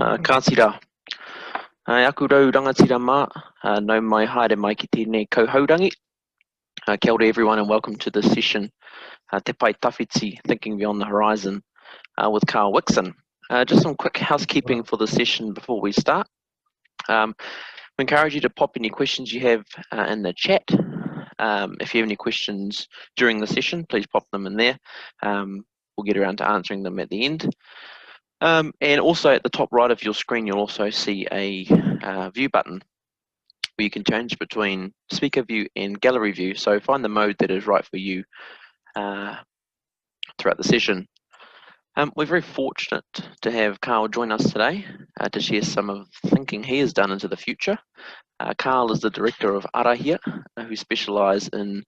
Ka tira. Aku rau rangatira mā, nau mai haere mai ki tēnei kauhaurangi. Kia ora everyone and welcome to this session, Te Pai Tawhiti, Thinking Beyond the Horizon, with KARL WIXON. Just some quick housekeeping for the session before we start. We encourage you to pop any questions you have in the chat. If you have any questions during the session, please pop them in there. We'll get around to answering them at the end. And also at the top right of your screen, you'll also see a view button where you can change between speaker view and gallery view. So find the mode that is right for you throughout the session. We're very fortunate to have KARL join us today to share some of the thinking he has done into the future. KARL is the director of Arahia, who specialise in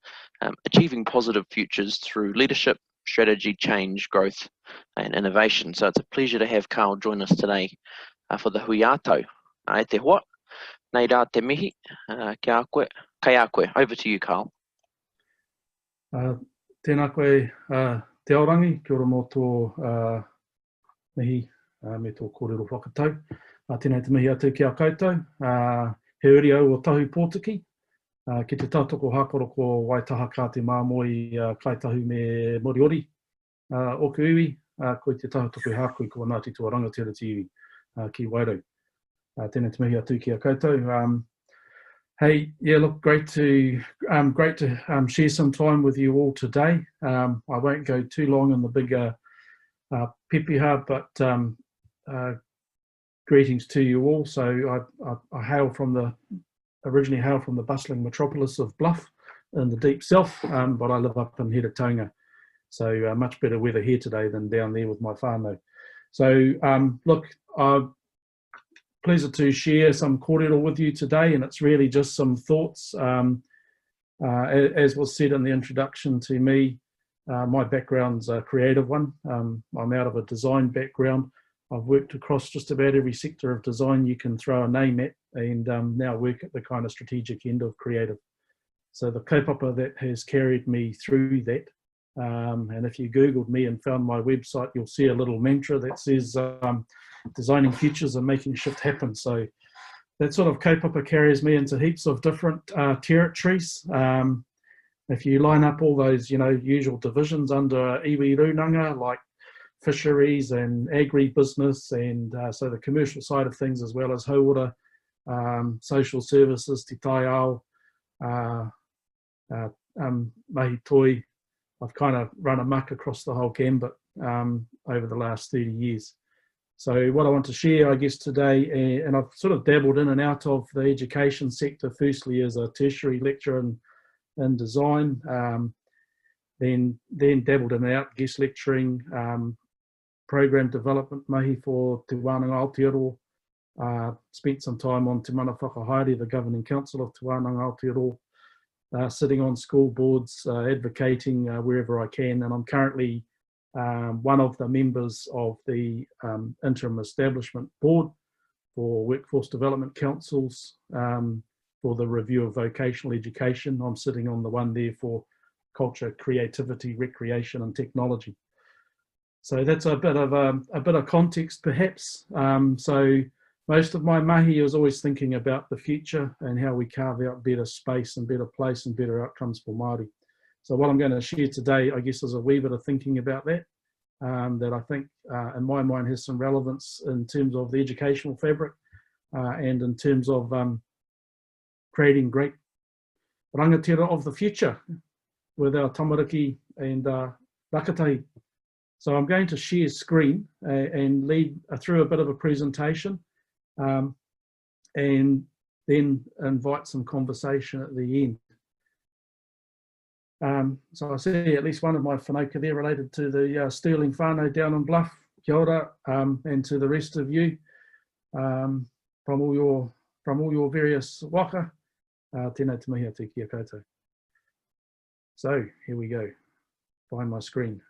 achieving positive futures through leadership, strategy, change, growth, and innovation. So it's a pleasure to have KARL join us today for the hui ato. E te hoa, nei rā te mihi, kia koe, kei a koe. Over to you, KARL. Tēnā koe te aorangi, kia ora mō tō mihi me tō kōrero whakatau. Tēnei te mihi atu ki a koutou. He uri au o tahu pōtiki. Ki te tautoko hākoro ko Waitaha kā te māmoi kaitahu me moriori. Oku iwi, ko te tautoko hākui ko Ngāti Tua Rangatira te iwi ki Wairau. Tēnei te mihi atu ki a koutou. Hey, yeah, look, great to share some time with you all today. I won't go too long in the bigger pepeha, but greetings to you all. So I originally hail from the bustling metropolis of Bluff in the deep south, but I live up in Heretaunga. So much better weather here today than down there with my whānau. So look, pleasure to share some kōrero with you today, and it's really just some thoughts. As was said in the introduction to me, my background's a creative one. I'm out of a design background. I've worked across just about every sector of design you can throw a name at, and now work at the kind of strategic end of creative. So the kaupapa that has carried me through that, and if you Googled me and found my website, you'll see a little mantra that says, designing futures and making shift happen. So that sort of kaupapa carries me into heaps of different territories. If you line up all those, usual divisions under iwi runanga, like fisheries and agribusiness, and so the commercial side of things, as well as hauora, social services, te tai ao, mahi toi. I've kind of run amok across the whole gambit over the last 30 years. So what I want to share, I guess, today, and I've sort of dabbled in and out of the education sector, firstly as a tertiary lecturer in design, then dabbled in and out guest lecturing, program development mahi for Te Wānanga Aotearoa, spent some time on Te Mana Whakahaere, the Governing Council of Te Wānanga Aotearoa, sitting on school boards, advocating wherever I can, and I'm currently one of the members of the Interim Establishment Board for Workforce Development Councils for the review of vocational education. I'm sitting on the one there for culture, creativity, recreation and technology. So that's a bit of context perhaps. So most of my mahi is always thinking about the future and how we carve out better space and better place and better outcomes for Māori. So what I'm going to share today, I guess, is a wee bit of thinking about that, that I think in my mind has some relevance in terms of the educational fabric and in terms of creating great rangatira of the future with our tamariki and rakatai. So I'm going to share screen and lead through a bit of a presentation and then invite some conversation at the end. So I see at least one of my whanauka there related to the Sterling whānau down in Bluff. Kia ora, and to the rest of you from all your various waka. Tēnā te mihi atu ki a koutou. So here we go. Find my screen.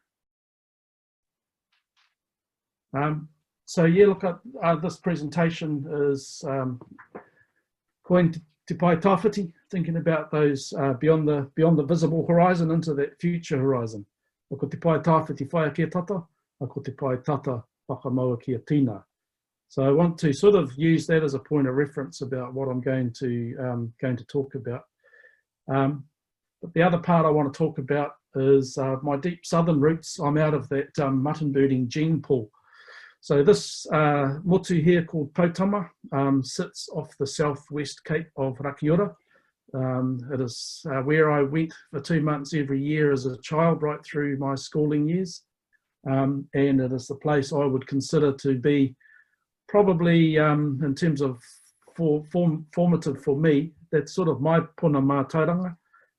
So yeah, look, this presentation is coined Te Pai Tawhiti, thinking about those beyond the visible horizon into that future horizon. Ko Te Pai Tawhiti whaia ki a tata, ko Te Pai tata whakamaua ki a tīna. So I want to sort of use that as a point of reference about what I'm going to talk about. But the other part I want to talk about is my deep southern roots. I'm out of that mutton birding gene pool. So this motu here called Potama sits off the southwest cape of Rakiura. It is where I went for 2 months every year as a child right through my schooling years. And it is the place I would consider to be probably in terms of formative for me. That's sort of my puna mātauranga,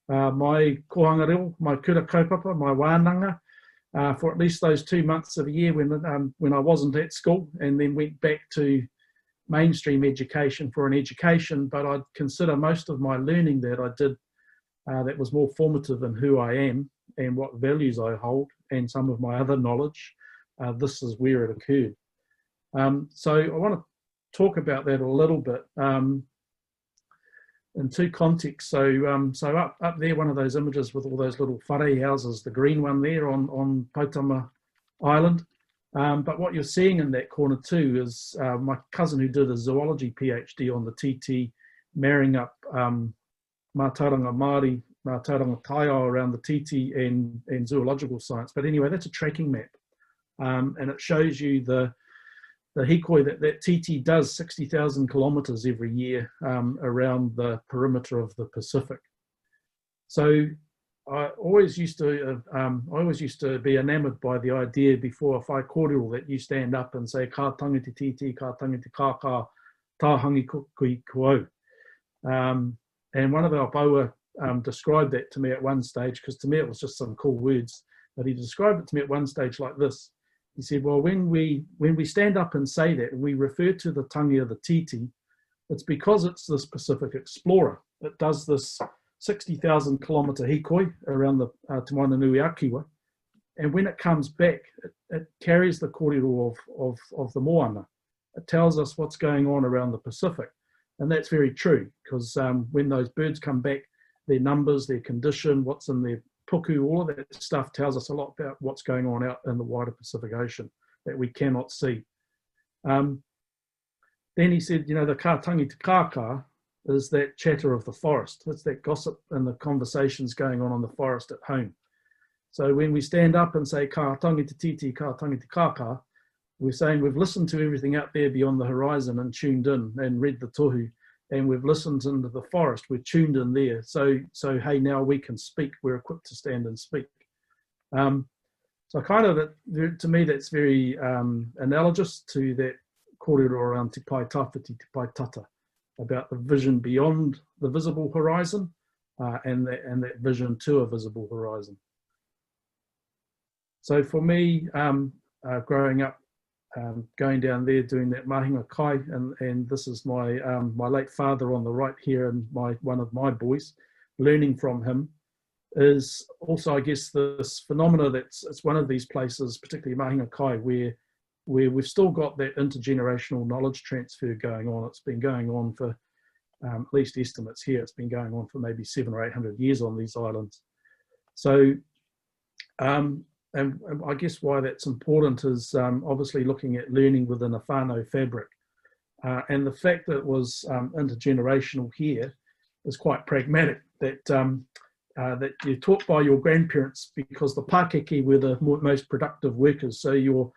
my kohanga reo, my kura kaupapa, my wānanga, for at least those 2 months of the year when I wasn't at school, and then went back to mainstream education for an education. But I'd consider most of my learning that I did that was more formative in who I am and what values I hold, and some of my other knowledge. This is where it occurred. So I want to talk about that a little bit in two contexts. So up there, one of those images with all those little whare houses, the green one there on Potama Island. But what you're seeing in that corner too is my cousin who did a zoology PhD on the TT, marrying up mātauranga Māori, mātauranga Taiao around the TT and zoological science. But anyway, that's a tracking map. And it shows you the hikoi that TT does 60,000 kilometres every year around the perimeter of the Pacific. So I always used to be enamoured by the idea before a whai kōrero that you stand up and say ka tangiti TT, ka tangiti kākā, tāhangi kui kuau. And one of our paua described that to me at one stage, because to me it was just some cool words, but he described it to me at one stage like this. He said, well, when we stand up and say that, and we refer to the tangi of the titi, it's because it's this Pacific explorer. It does this 60,000 kilometre hikoi around the Te Moananui Akiwa, and when it comes back, it carries the kōrero of the moana. It tells us what's going on around the Pacific, and that's very true, because when those birds come back, their numbers, their condition, what's in their puku, all of that stuff tells us a lot about what's going on out in the wider Pacific Ocean that we cannot see. Then he said, you know, the ka tangi te kākā is that chatter of the forest. It's that gossip and the conversations going on in the forest at home. So when we stand up and say ka tangi te titi, ka tangi te kākā, we're saying we've listened to everything out there beyond the horizon and tuned in and read the tohu, and we've listened into the forest, we're tuned in there. So hey, now we can speak, we're equipped to stand and speak. So kind of, to me, that's very analogous to that kōrero around te pai tawhiti, te pai tata, about the vision beyond the visible horizon and that vision to a visible horizon. So for me, growing up, going down there doing that mahinga kai, and this is my my late father on the right here, and one of my boys, learning from him is also, I guess, this phenomena it's one of these places, particularly mahinga kai, where we've still got that intergenerational knowledge transfer going on. It's been going on for at least estimates here, it's been going on for maybe 700 or 800 years on these islands. So and I guess why that's important is obviously looking at learning within a whānau fabric. And the fact that it was intergenerational here is quite pragmatic, that that you're taught by your grandparents, because the Pākeke were the most productive workers. So your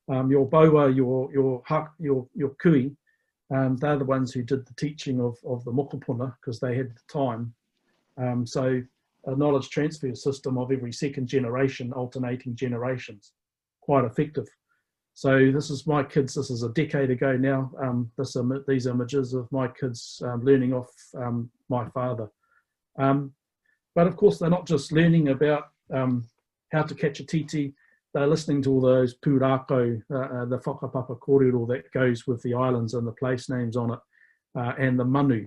baua, your kui, they're the ones who did the teaching of the mokopuna, because they had the time. So a knowledge transfer system of every second generation, alternating generations, quite effective. So this is my kids, this is a decade ago now, these images of my kids learning off my father. But of course, they're not just learning about how to catch a titi, they're listening to all those pūrākau, the whakapapa kōrero that goes with the islands and the place names on it, and the manu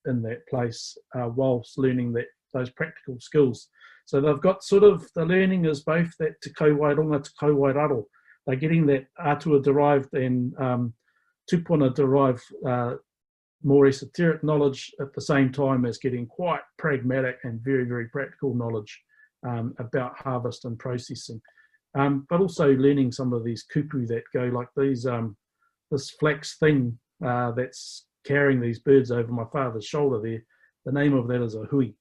in that place, whilst learning those practical skills. So they've got sort of, the learning is both that te kauairunga, te kauairaro. They're getting that atua derived and tupuna derived more esoteric knowledge at the same time as getting quite pragmatic and very, very practical knowledge about harvest and processing. But also learning some of these kupu that go like these this flax thing that's carrying these birds over my father's shoulder there. The name of that is a hui,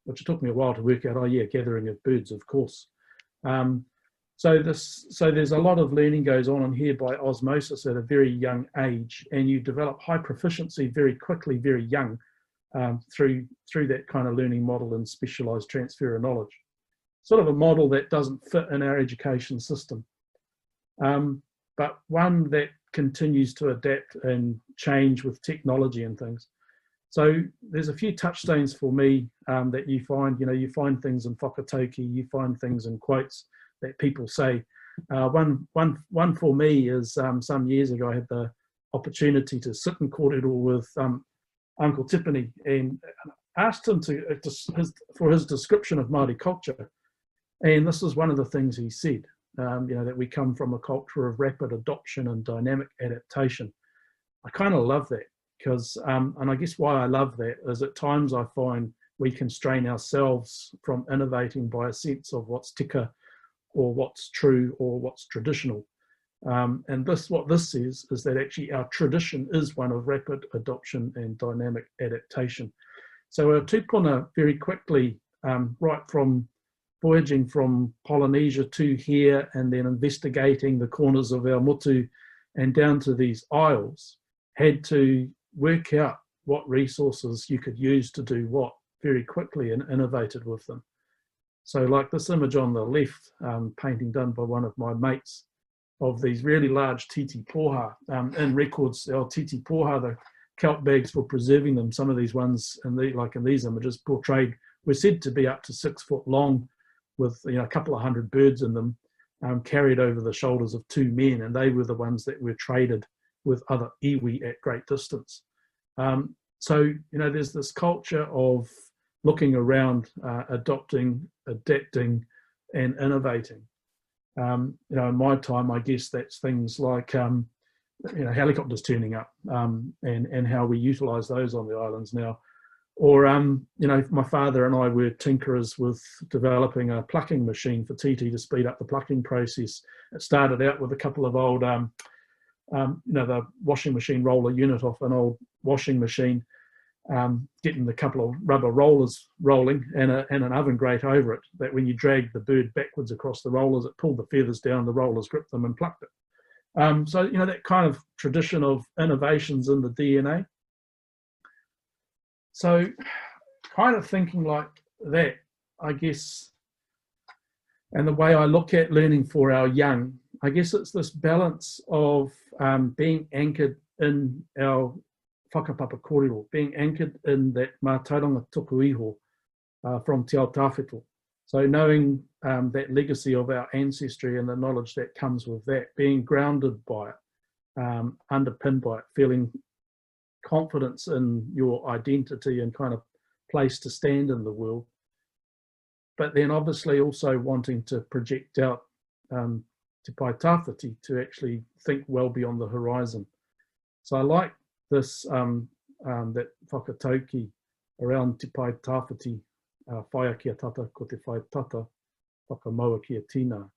which it took me a while to work out. Oh yeah, gathering of birds, of course. So there's a lot of learning goes on in here by osmosis at a very young age, and you develop high proficiency very quickly, very young, through that kind of learning model and specialised transfer of knowledge. Sort of a model that doesn't fit in our education system, but one that continues to adapt and change with technology and things. So there's a few touchstones for me that you find, you find things in whakatauki, you find things in quotes that people say. One for me is some years ago, I had the opportunity to sit in kōrero with Uncle Tiffany and asked him for his description of Māori culture. And this is one of the things he said, that we come from a culture of rapid adoption and dynamic adaptation. I kind of love that because, and I guess why I love that is at times I find we constrain ourselves from innovating by a sense of what's tika or what's true or what's traditional. And what this says is that actually our tradition is one of rapid adoption and dynamic adaptation. So our tūpuna very quickly, right from voyaging from Polynesia to here and then investigating the corners of our motu and down to these isles, had to work out what resources you could use to do what very quickly and innovated with them. So like this image on the left, painting done by one of my mates of these really large titi poha, in records, our titi poha, the kelp bags for preserving them, some of these ones, like in these images, portrayed, were said to be up to 6 foot long with a couple of hundred birds in them, carried over the shoulders of 2 men, and they were the ones that were traded with other iwi at great distance. So, there's this culture of looking around, adopting, adapting, and innovating. In my time, I guess that's things like, helicopters turning up, and how we utilise those on the islands now. Or, my father and I were tinkerers with developing a plucking machine for TT to speed up the plucking process. It started out with a couple of old, the washing machine roller unit off an old washing machine, getting the couple of rubber rollers rolling and an oven grate over it, that when you dragged the bird backwards across the rollers, it pulled the feathers down, the rollers gripped them and plucked it. So, that kind of tradition of innovations in the DNA. So kind of thinking like that, I guess, and the way I look at learning for our young, I guess it's this balance of being anchored in our whakapapa kōrero, being anchored in that mātauranga tuku iho from Te Ao Tawhiti. So knowing that legacy of our ancestry and the knowledge that comes with that, being grounded by it, underpinned by it, feeling confidence in your identity and kind of place to stand in the world, but then obviously also wanting to project out te pai tawhiti, to actually think well beyond the horizon. So I like this, that whakatauki around te pai tawhiti, whaia kia tata ko te whai tata, whakamaua kia tina,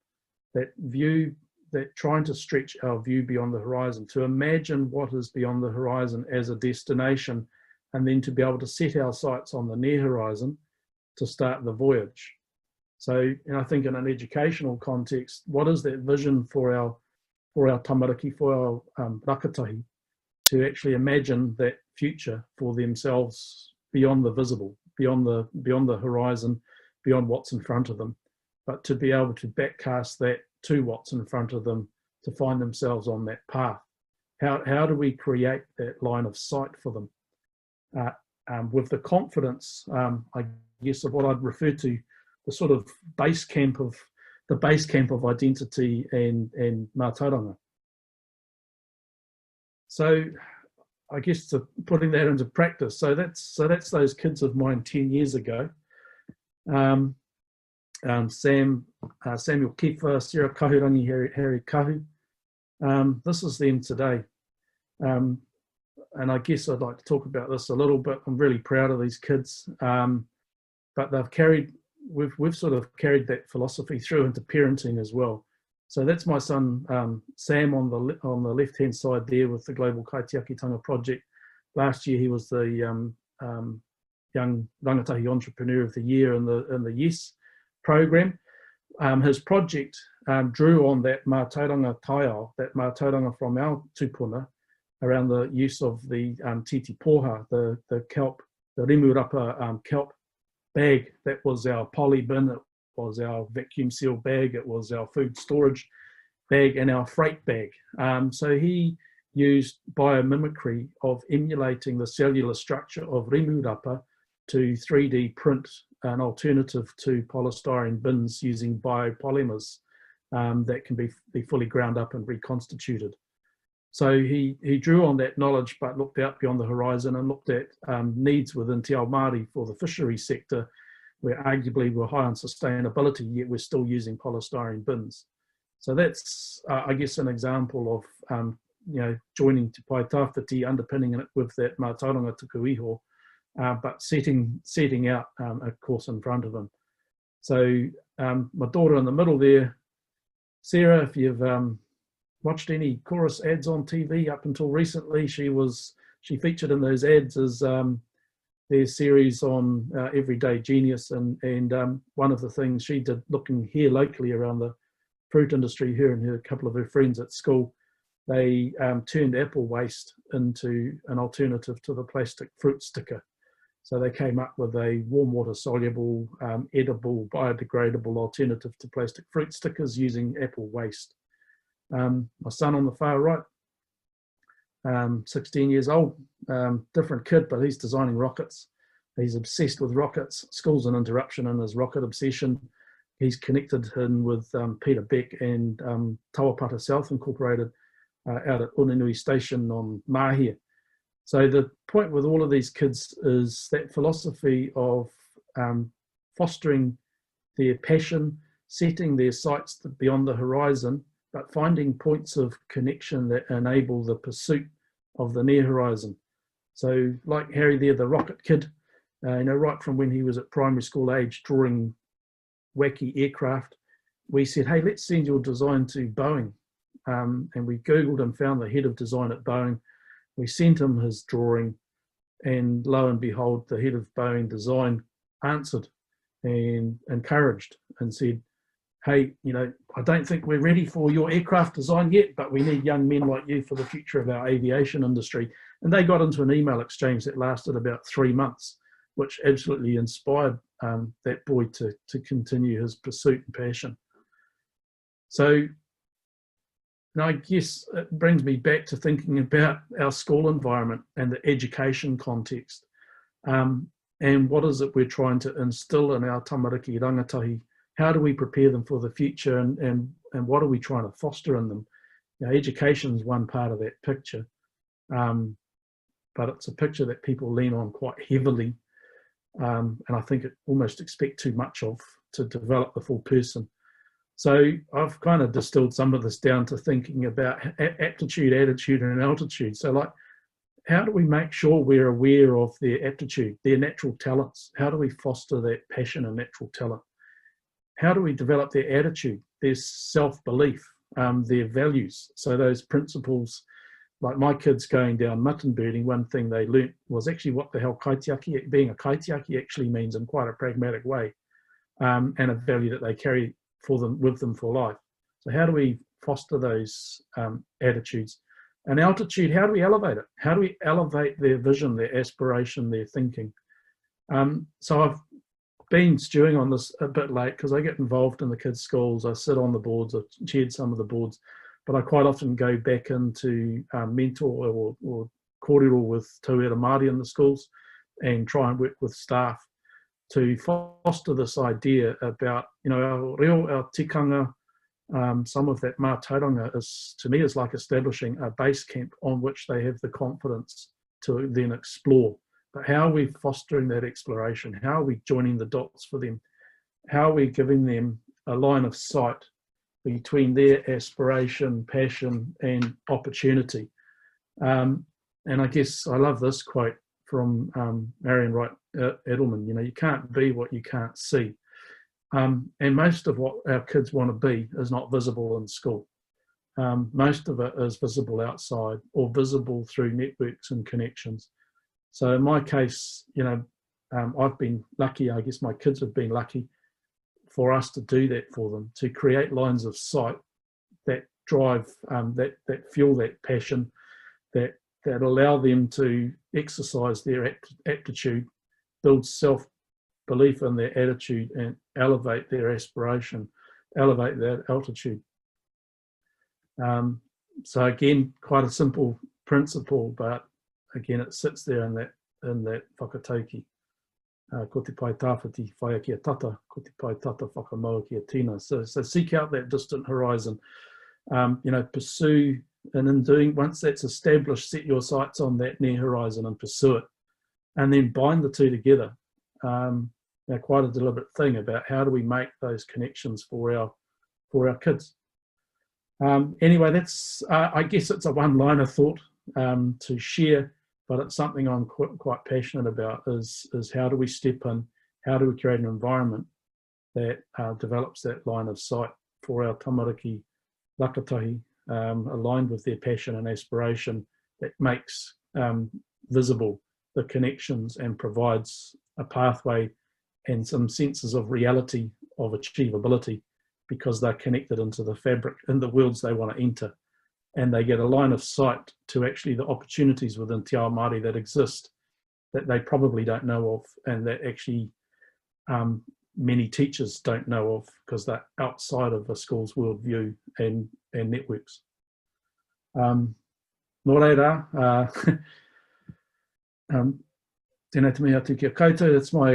that view, that trying to stretch our view beyond the horizon, to imagine what is beyond the horizon as a destination, and then to be able to set our sights on the near horizon to start the voyage. So, I think in an educational context, what is that vision for our tamariki, for our rakatahi, to actually imagine that future for themselves beyond the visible, beyond the horizon, beyond what's in front of them, but to be able to backcast that to what's in front of them, to find themselves on that path. How do we create that line of sight for them with the confidence, I guess, of what I'd refer to the sort of base camp of identity and mātauranga. So I guess to putting that into practice. So that's those kids of mine 10 years ago. Samuel Kifa, Sarah Kahurangi, Harry Kahu. This is them today. And I guess I'd like to talk about this a little bit. I'm really proud of these kids. But we've sort of carried that philosophy through into parenting as well. So that's my son, Sam, on the left-hand side there with the Global Kaitiakitanga Project. Last year, he was the Young Rangatahi Entrepreneur of the Year in the YES program. His project drew on that mātauranga taiao, that mātauranga from our tupuna, around the use of the titi poha, the kelp, the rimurapa kelp bag. That was our poly bin, it was our vacuum seal bag, it was our food storage bag, and our freight bag. So he used biomimicry of emulating the cellular structure of rimurapa to 3D print an alternative to polystyrene bins using biopolymers that can be fully ground up and reconstituted. So he drew on that knowledge, but looked out beyond the horizon and looked at needs within Te Ao Māori for the fishery sector, where arguably we're high on sustainability, yet we're still using polystyrene bins. So that's, I guess, an example of joining Te Pai Tawhiti, underpinning it with that mātauranga tuku iho, but setting out a course in front of him. So my daughter in the middle there, Sarah, if you've watched any chorus ads on TV up until recently, she featured in those ads as their series on Everyday Genius, and one of the things she did, looking here locally around the fruit industry, her and a couple of her friends at school, they turned apple waste into an alternative to the plastic fruit sticker. So they came up with a warm water soluble, edible, biodegradable alternative to plastic fruit stickers using apple waste. My son on the far right, 16 years old, different kid, but he's designing rockets. He's obsessed with rockets. School's an interruption in his rocket obsession. He's connected in with Peter Beck and Tawapata South Incorporated out at Unenui Station on Mahia. So the point with all of these kids is that philosophy of fostering their passion, setting their sights beyond the horizon, but finding points of connection that enable the pursuit of the near horizon. So like Harry there, the rocket kid, right from when he was at primary school age, drawing wacky aircraft, we said, hey, let's send your design to Boeing. And we Googled and found the head of design at Boeing. We sent him his drawing, and lo and behold, the head of Boeing Design answered and encouraged and said, hey, I don't think we're ready for your aircraft design yet, but we need young men like you for the future of our aviation industry. And they got into an email exchange that lasted about 3 months, which absolutely inspired that boy to continue his pursuit and passion. So, and I guess it brings me back to thinking about our school environment and the education context. And what is it we're trying to instill in our tamariki rangatahi? How do we prepare them for the future, and what are we trying to foster in them? Education is one part of that picture, but it's a picture that people lean on quite heavily, and I think it almost expect too much of to develop the full person. So I've kind of distilled some of this down to thinking about aptitude, attitude, and altitude. So like, how do we make sure we're aware of their aptitude, their natural talents? How do we foster that passion and natural talent? How do we develop their attitude, their self-belief, their values? So those principles, like my kids going down mutton birding, one thing they learnt was actually what the hell kaitiaki, being a kaitiaki actually means in quite a pragmatic way, and a value that they carry with them for life. So how do we foster those attitudes? And altitude, how do we elevate it? How do we elevate their vision, their aspiration, their thinking? So I've been stewing on this a bit late because I get involved in the kids' schools. I sit on the boards, I've chaired some of the boards, but I quite often go back into mentor or kōrero with tauira Māori in the schools and try and work with staff to foster this idea about, our reo, our tikanga, some of that mātauranga is, to me, is like establishing a base camp on which they have the confidence to then explore. But how are we fostering that exploration? How are we joining the dots for them? How are we giving them a line of sight between their aspiration, passion, and opportunity? And I guess I love this quote from Marion Wright Edelman, you can't be what you can't see. And most of what our kids want to be is not visible in school. Most of it is visible outside or visible through networks and connections. So in my case, I've been lucky, I guess my kids have been lucky for us to do that for them, to create lines of sight that drive, that fuel that passion, that allow them to exercise their aptitude, build self-belief in their attitude, and elevate their aspiration, elevate their altitude. So again, quite a simple principle, but again, it sits there in that whakataiki. Ko te pai tāwhiti whaia ki a tata, ko te pai tata whakamaua ki a tina. So seek out that distant horizon. Pursue, and in doing, once that's established, set your sights on that near horizon and pursue it, and then bind the two together. Quite a deliberate thing about how do we make those connections for our kids. Anyway, that's I guess it's a one-liner thought to share, but it's something I'm quite passionate about. Is how do we step in? How do we create an environment that develops that line of sight for our tamariki rakatahi, aligned with their passion and aspiration, that makes visible the connections and provides a pathway and some senses of reality, of achievability, because they're connected into the fabric, in the worlds they want to enter. And they get a line of sight to actually the opportunities within Te Ao Māori that exist that they probably don't know of, and that actually many teachers don't know of because they're outside of a school's worldview and networks. Nō reira, tēnei te mea atu kia koutou. It's my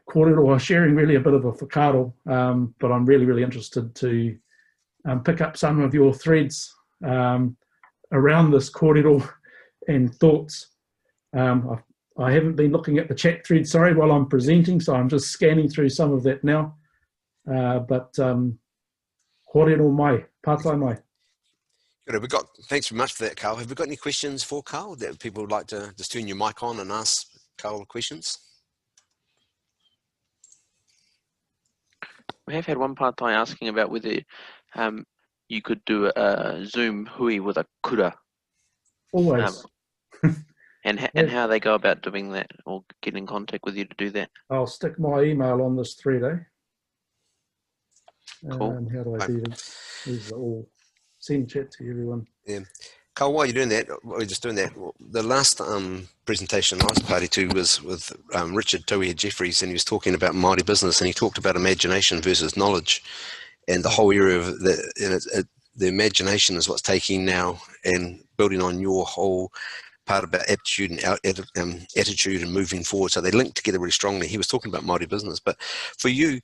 kōrero, sharing really a bit of a whakaaro, but I'm really, really interested to pick up some of your threads around this kōrero and thoughts. I haven't been looking at the chat thread, sorry, while I'm presenting, so I'm just scanning through some of that now. But kōrero mai, pātai mai. Good. Thanks very much for that, Karl. Have we got any questions for Karl that people would like to just turn your mic on and ask Karl questions? We have had one pātai asking about whether you could do a Zoom hui with a kura. Always. And how they go about doing that, or get in contact with you to do that. I'll stick my email on this thread, eh? Cool. How do I do this? These are all send chat to everyone. Yeah. Karl, while you're doing that, the last presentation I was party to was with Richard Tawhiti Jeffries, and he was talking about Māori business, and he talked about imagination versus knowledge, and the whole area of the imagination is what's taking now and building on your whole part about aptitude and attitude and moving forward. So they link together really strongly. He was talking about Māori business, but for you,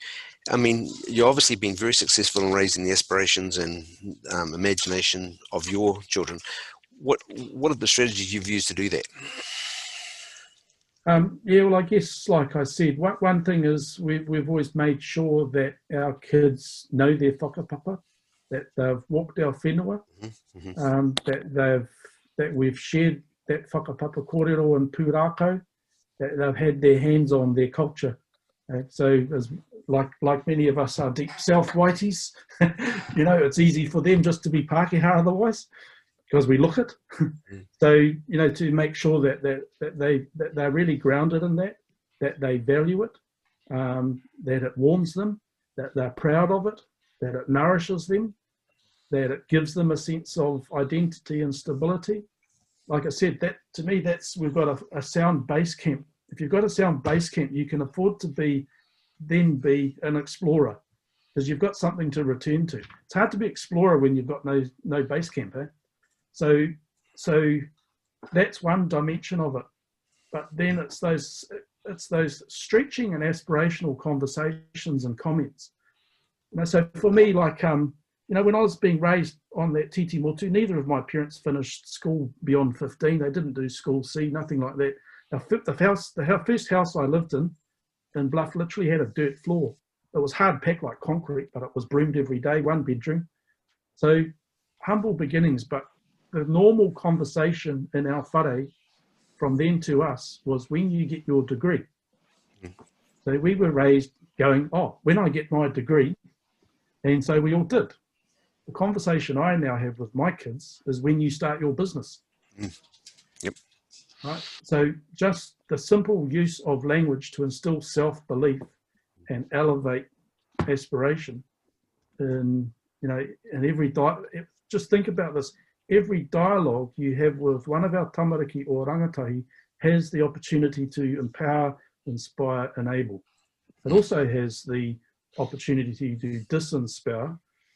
I mean, you've obviously been very successful in raising the aspirations and imagination of your children. What are the strategies you've used to do that? Yeah, well, I guess, like I said, one thing is we've always made sure that our kids know their whakapapa, that they've walked our whenua, that we've shared that whakapapa kōrero and pūrākau, that they've had their hands on their culture. So as like many of us are deep south waitis, it's easy for them just to be Pākehā otherwise, because we look it. So, to make sure that they're really grounded in that they value it, that it warms them, that they're proud of it, that it nourishes them, that it gives them a sense of identity and stability. Like I said, that to me, we've got a sound base camp. If you've got a sound base camp, you can afford to be an explorer, because you've got something to return to. It's hard to be explorer when you've got no base camp, eh? So that's one dimension of it. But then it's those stretching and aspirational conversations and comments. So for me, like when I was being raised on that titi motu, neither of my parents finished school beyond 15. They didn't do school C, nothing like that. The first house I lived in Bluff literally had a dirt floor. It was hard packed like concrete, but it was broomed every day, one bedroom. So humble beginnings, but the normal conversation in our whare from then to us was when you get your degree. So we were raised, going, oh, when I get my degree, and so we all did. The conversation I now have with my kids is when you start your business. Yep. Right. So just the simple use of language to instill self-belief and elevate aspiration in, you know, in every just think about this. Every dialogue you have with one of our tamariki or rangatahi has the opportunity to empower, inspire, enable. It also has the opportunity to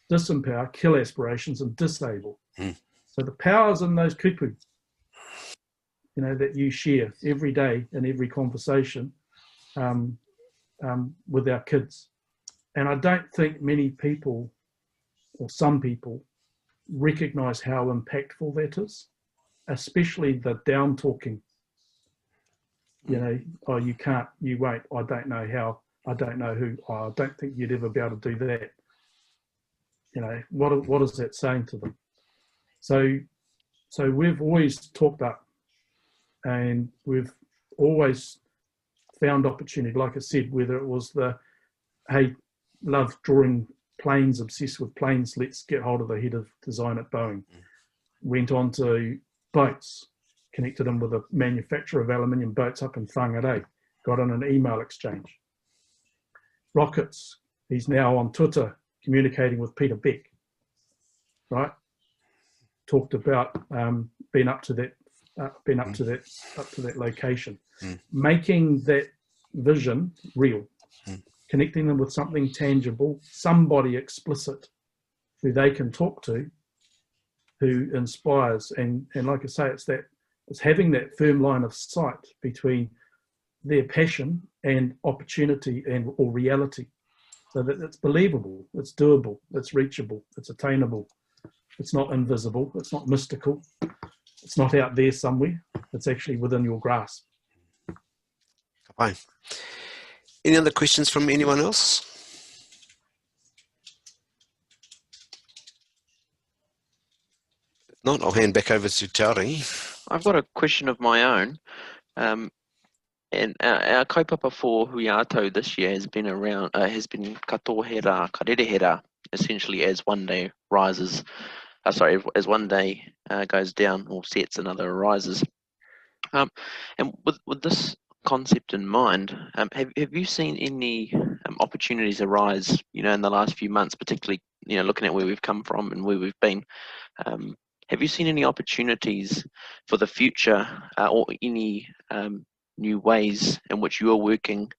disempower, kill aspirations, and disable. So the power's in those kupu, you know, that you share every day in every conversation with our kids. And I don't think many people, or some people, recognize how impactful that is, especially the down talking. You know, oh, you can't, you won't, I don't know how, I don't know who, oh, I don't think you'd ever be able to do that. You know, what is that saying to them? So we've always talked up, and we've always found opportunity, like I said, whether it was the, hey, love drawing planes, obsessed with planes, let's get hold of the head of design at Boeing. Went on to boats, connected him with a manufacturer of aluminium boats up in Whangarei, got on an email exchange. Rockets, he's now on Twitter communicating with Peter Beck, right? Talked about being up to that location, making that vision real, connecting them with something tangible, somebody explicit who they can talk to, who inspires, and like I say, it's having that firm line of sight between their passion and opportunity or reality, so that it's believable, it's doable, it's reachable, it's attainable, it's not invisible, it's not mystical, it's not out there somewhere, it's actually within your grasp. Fine. Any other questions from anyone else? If not, I'll hand back over to Tauri. I've got a question of my own. And our kaupapa for Huiato this year has been katohera, karerehera, essentially as one day rises, as one day goes down or sets, another arises. And with this concept in mind, have you seen any opportunities arise, you know, in the last few months, particularly, you know, looking at where we've come from and where we've been? Have you seen any opportunities for the future or any new ways in which you are working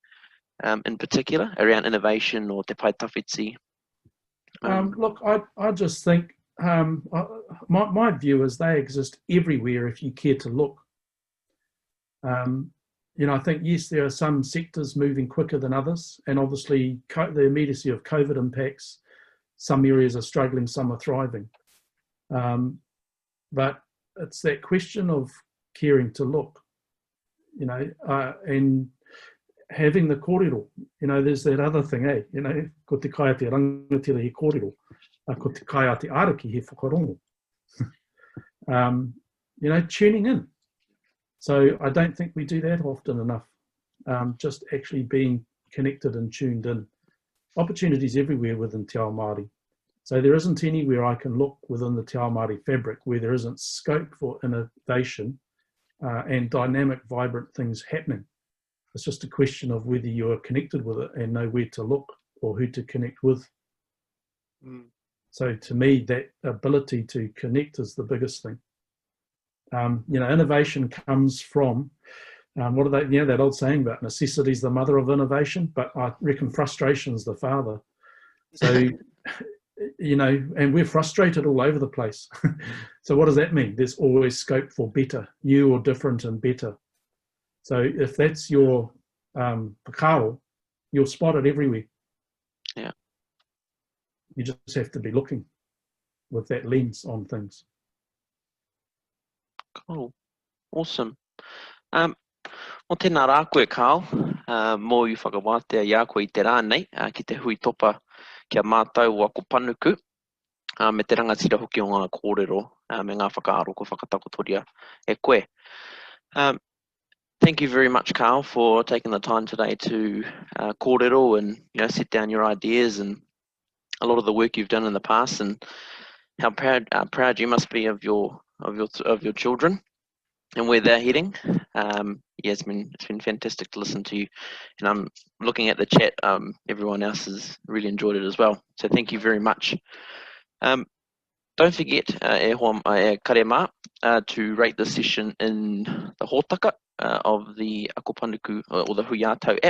in particular around innovation or te pai tawhiti? Look, I just think my view is they exist everywhere if you care to look. You know, I think, yes, there are some sectors moving quicker than others, and obviously the immediacy of COVID impacts. Some areas are struggling, some are thriving. But it's that question of caring to look, you know, and having the kōrero. You know, there's that other thing, you know, ko te kai a te rangatira he kōrero, ko te kai a te araki he whakarongo. You know, tuning in. So I don't think we do that often enough, just actually being connected and tuned in. Opportunities everywhere within Te Ao Māori. So there isn't anywhere I can look within the Te Ao Māori fabric where there isn't scope for innovation and dynamic, vibrant things happening. It's just a question of whether you're connected with it and know where to look or who to connect with. So to me, that ability to connect is the biggest thing. You know, innovation comes from, what are they, you know, that old saying about necessity is the mother of innovation, but I reckon frustration's the father. So, you know, and we're frustrated all over the place. So what does that mean? There's always scope for better, new or different and better. So if that's your KARL, you'll spot it everywhere. Yeah. You just have to be looking with that lens on things. Cool. Awesome. O tēnā rā koe, KARL, mō i whakawātea i a koe i te rānei, ki te hui topa kia mātau ako panuku, me te rangatira hoki o ngā kōrero, me ngā whakaaro ko whakatakotoria e koe. thank you very much, Carl, for taking the time today to kōrero and set down your ideas and a lot of the work you've done in the past, and how proud you must be of your children and where they're heading. Yeah, it's been fantastic to listen to you, and I'm looking at the chat. Everyone else has really enjoyed it as well. So thank you very much. Don't forget, karema, to rate the session in the hōtaka of the Ako Panuku or the Hui Atau app.